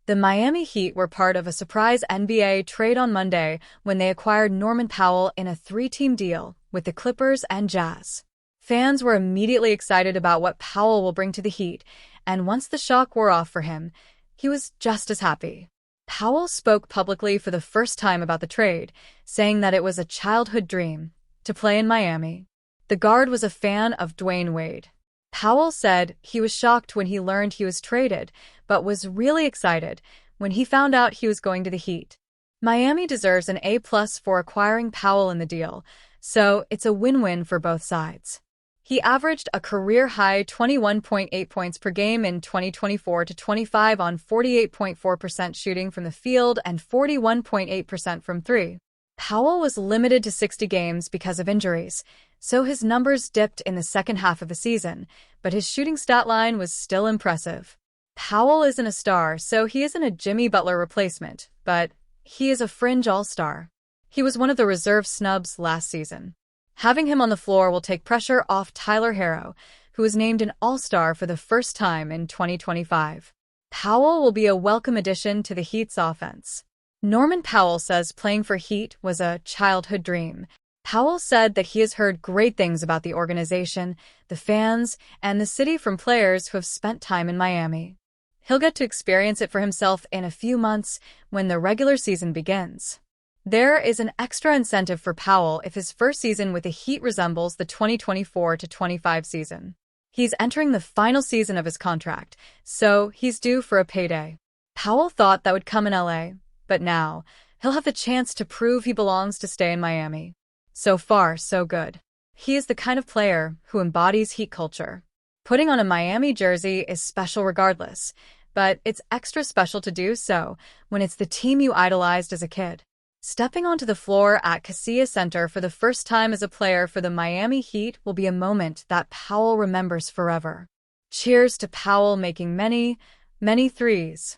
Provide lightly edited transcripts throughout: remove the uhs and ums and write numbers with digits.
The Miami Heat were part of a surprise NBA trade on Monday when they acquired Norman Powell in a three-team deal with the Clippers and Jazz. Fans were immediately excited about what Powell will bring to the Heat, and once the shock wore off for him, he was just as happy. Powell spoke publicly for the first time about the trade, saying that it was a childhood dream to play in Miami. The guard was a fan of Dwayne Wade. Powell said he was shocked when he learned he was traded, but was really excited when he found out he was going to the Heat. Miami deserves an A+ for acquiring Powell in the deal, so it's a win-win for both sides. He averaged a career-high 21.8 points per game in 2024-25 on 48.4% shooting from the field and 41.8% from three. Powell was limited to 60 games because of injuries, so his numbers dipped in the second half of the season, but his shooting stat line was still impressive. Powell isn't a star, so he isn't a Jimmy Butler replacement, but he is a fringe all-star. He was one of the reserve snubs last season. Having him on the floor will take pressure off Tyler Herro, who was named an all-star for the first time in 2025. Powell will be a welcome addition to the Heat's offense. Norman Powell says playing for Heat was a childhood dream. Powell said that he has heard great things about the organization, the fans, and the city from players who have spent time in Miami. He'll get to experience it for himself in a few months when the regular season begins. There is an extra incentive for Powell if his first season with the Heat resembles the 2024-25 season. He's entering the final season of his contract, so he's due for a payday. Powell thought that would come in LA, but now he'll have the chance to prove he belongs to stay in Miami. So far, so good. He is the kind of player who embodies Heat culture. Putting on a Miami jersey is special regardless, but it's extra special to do so when it's the team you idolized as a kid. Stepping onto the floor at Casillas Center for the first time as a player for the Miami Heat will be a moment that Powell remembers forever. Cheers to Powell making many, many threes.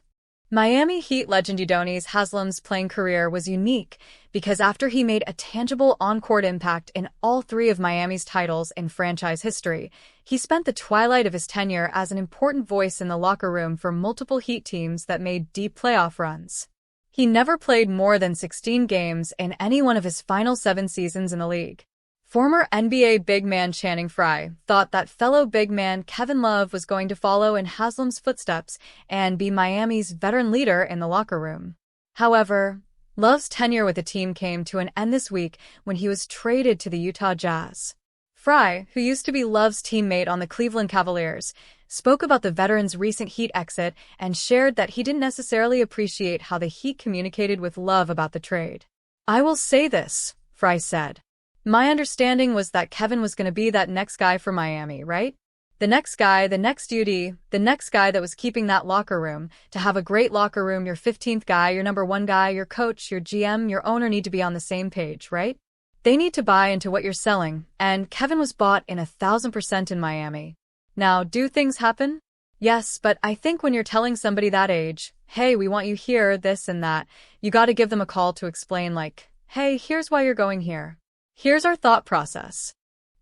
Miami Heat legend Udonis Haslem's playing career was unique because after he made a tangible on-court impact in all three of Miami's titles in franchise history, he spent the twilight of his tenure as an important voice in the locker room for multiple Heat teams that made deep playoff runs. He never played more than 16 games in any one of his final 7 seasons in the league. Former NBA big man Channing Frye thought that fellow big man Kevin Love was going to follow in Haslem's footsteps and be Miami's veteran leader in the locker room. However, Love's tenure with the team came to an end this week when he was traded to the Utah Jazz. Frye, who used to be Love's teammate on the Cleveland Cavaliers, spoke about the veteran's recent Heat exit and shared that he didn't necessarily appreciate how the Heat communicated with Love about the trade. "I will say this," Frye said. "My understanding was that Kevin was going to be that next guy for Miami, right? The next guy, the next duty, the next guy that was keeping that locker room. To have a great locker room, your 15th guy, your number 1 guy, your coach, your GM, your owner need to be on the same page, right? They need to buy into what you're selling, and Kevin was bought in 1,000% in Miami. Now, do things happen? Yes, but I think when you're telling somebody that age, hey, we want you here, this and that, you gotta give them a call to explain like, hey, here's why you're going here. Here's our thought process."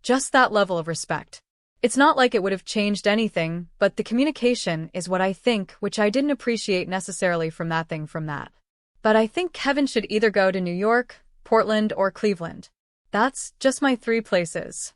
Just that level of respect. It's not like it would have changed anything, but the communication is what I think, which I didn't appreciate necessarily from that. But I think Kevin should either go to New York, Portland, or Cleveland. That's just my 3 places.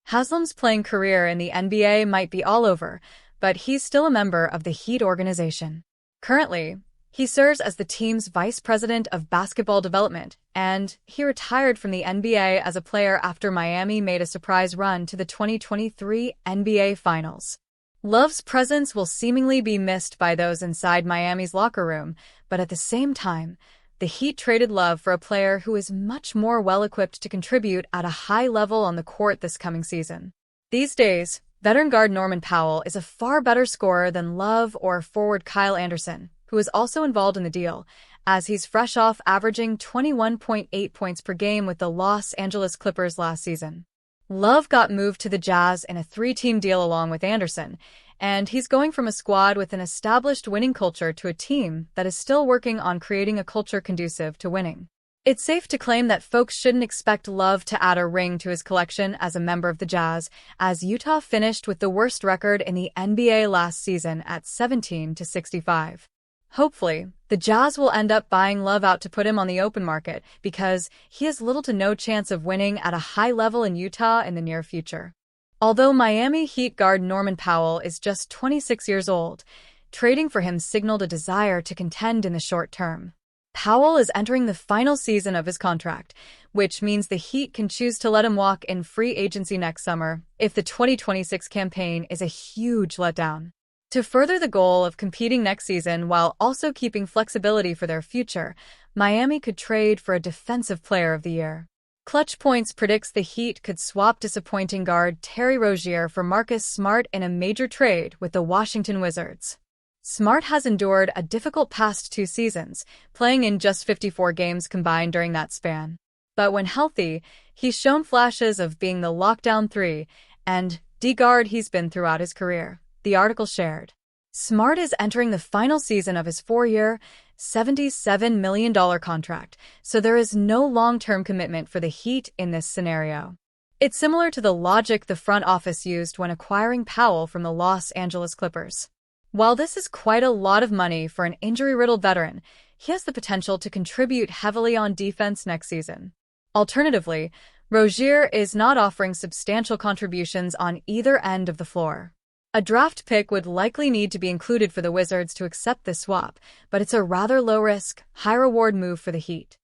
Haslem's playing career in the NBA might be all over, but he's still a member of the Heat organization. Currently, he serves as the team's vice president of basketball development, and he retired from the NBA as a player after Miami made a surprise run to the 2023 NBA Finals. Love's presence will seemingly be missed by those inside Miami's locker room, but at the same time, the Heat traded Love for a player who is much more well-equipped to contribute at a high level on the court this coming season. These days, veteran guard Norman Powell is a far better scorer than Love or forward Kyle Anderson, who is also involved in the deal, as he's fresh off averaging 21.8 points per game with the Los Angeles Clippers last season. Love got moved to the Jazz in a 3-team deal along with Anderson, and he's going from a squad with an established winning culture to a team that is still working on creating a culture conducive to winning. It's safe to claim that folks shouldn't expect Love to add a ring to his collection as a member of the Jazz, as Utah finished with the worst record in the NBA last season at 17-65. Hopefully, the Jazz will end up buying Love out to put him on the open market because he has little to no chance of winning at a high level in Utah in the near future. Although Miami Heat guard Norman Powell is just 26 years old, trading for him signaled a desire to contend in the short term. Powell is entering the final season of his contract, which means the Heat can choose to let him walk in free agency next summer if the 2026 campaign is a huge letdown. To further the goal of competing next season while also keeping flexibility for their future, Miami could trade for a Defensive Player of the Year. Clutch Points predicts the Heat could swap disappointing guard Terry Rozier for Marcus Smart in a major trade with the Washington Wizards. Smart has endured a difficult past 2 seasons, playing in just 54 games combined during that span. But when healthy, he's shown flashes of being the lockdown 3 and D guard he's been throughout his career, the article shared. Smart is entering the final season of his 4-year, $77 million contract, so there is no long-term commitment for the Heat in this scenario. It's similar to the logic the front office used when acquiring Powell from the Los Angeles Clippers. While this is quite a lot of money for an injury-riddled veteran, he has the potential to contribute heavily on defense next season. Alternatively, Rozier is not offering substantial contributions on either end of the floor. A draft pick would likely need to be included for the Wizards to accept this swap, but it's a rather low-risk, high-reward move for the Heat.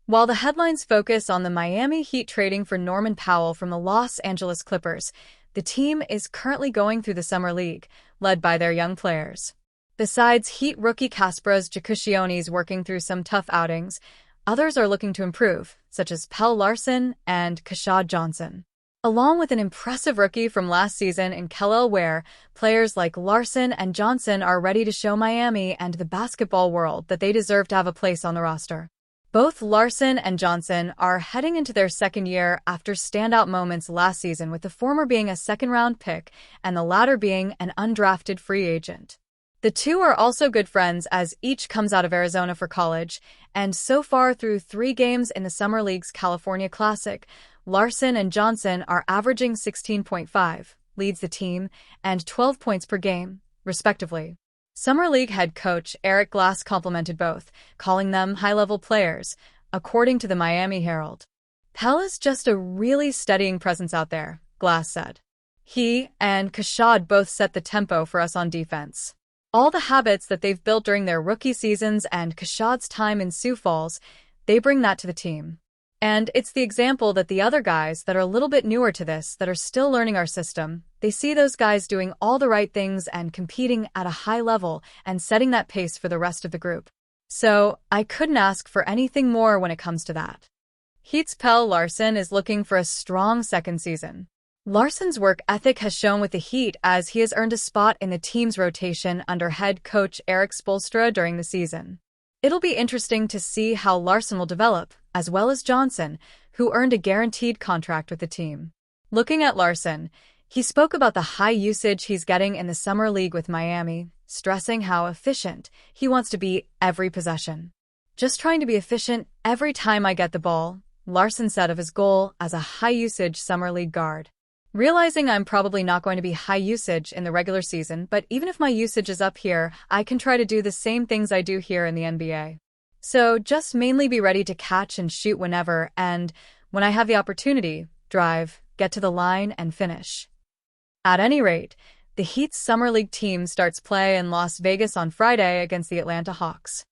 While the headlines focus on the Miami Heat trading for Norman Powell from the Los Angeles Clippers, the team is currently going through the Summer League, led by their young players. Besides Heat rookie Kasparas Jakushionis working through some tough outings, others are looking to improve, such as Pelle Larsson and Keshad Johnson. Along with an impressive rookie from last season in Kel'el Ware, players like Larsson and Johnson are ready to show Miami and the basketball world that they deserve to have a place on the roster. Both Larsson and Johnson are heading into their second year after standout moments last season, with the former being a second-round pick and the latter being an undrafted free agent. The two are also good friends as each comes out of Arizona for college, and so far through 3 games in the Summer League's California Classic, Larsson and Johnson are averaging 16.5, leads the team, and 12 points per game, respectively. Summer League head coach Eric Glass complimented both, calling them high-level players, according to the Miami Herald. Pelle is just a really steadying presence out there, Glass said. He and Keshad both set the tempo for us on defense. All the habits that they've built during their rookie seasons and Keshad's time in Sioux Falls, they bring that to the team. And it's the example that the other guys that are a little bit newer to this, that are still learning our system, they see those guys doing all the right things and competing at a high level and setting that pace for the rest of the group. So, I couldn't ask for anything more when it comes to that. Heat's Pelle Larsson is looking for a strong second season. Larsson's work ethic has shown with the Heat as he has earned a spot in the team's rotation under head coach Erik Spoelstra during the season. It'll be interesting to see how Larsson will develop, as well as Johnson, who earned a guaranteed contract with the team. Looking at Larsson, he spoke about the high usage he's getting in the Summer League with Miami, stressing how efficient he wants to be every possession. Just trying to be efficient every time I get the ball, Larsson said of his goal as a high-usage Summer League guard. Realizing I'm probably not going to be high usage in the regular season, but even if my usage is up here, I can try to do the same things I do here in the NBA. So just mainly be ready to catch and shoot whenever, and when I have the opportunity, drive, get to the line, and finish. At any rate, the Heat's Summer League team starts play in Las Vegas on Friday against the Atlanta Hawks.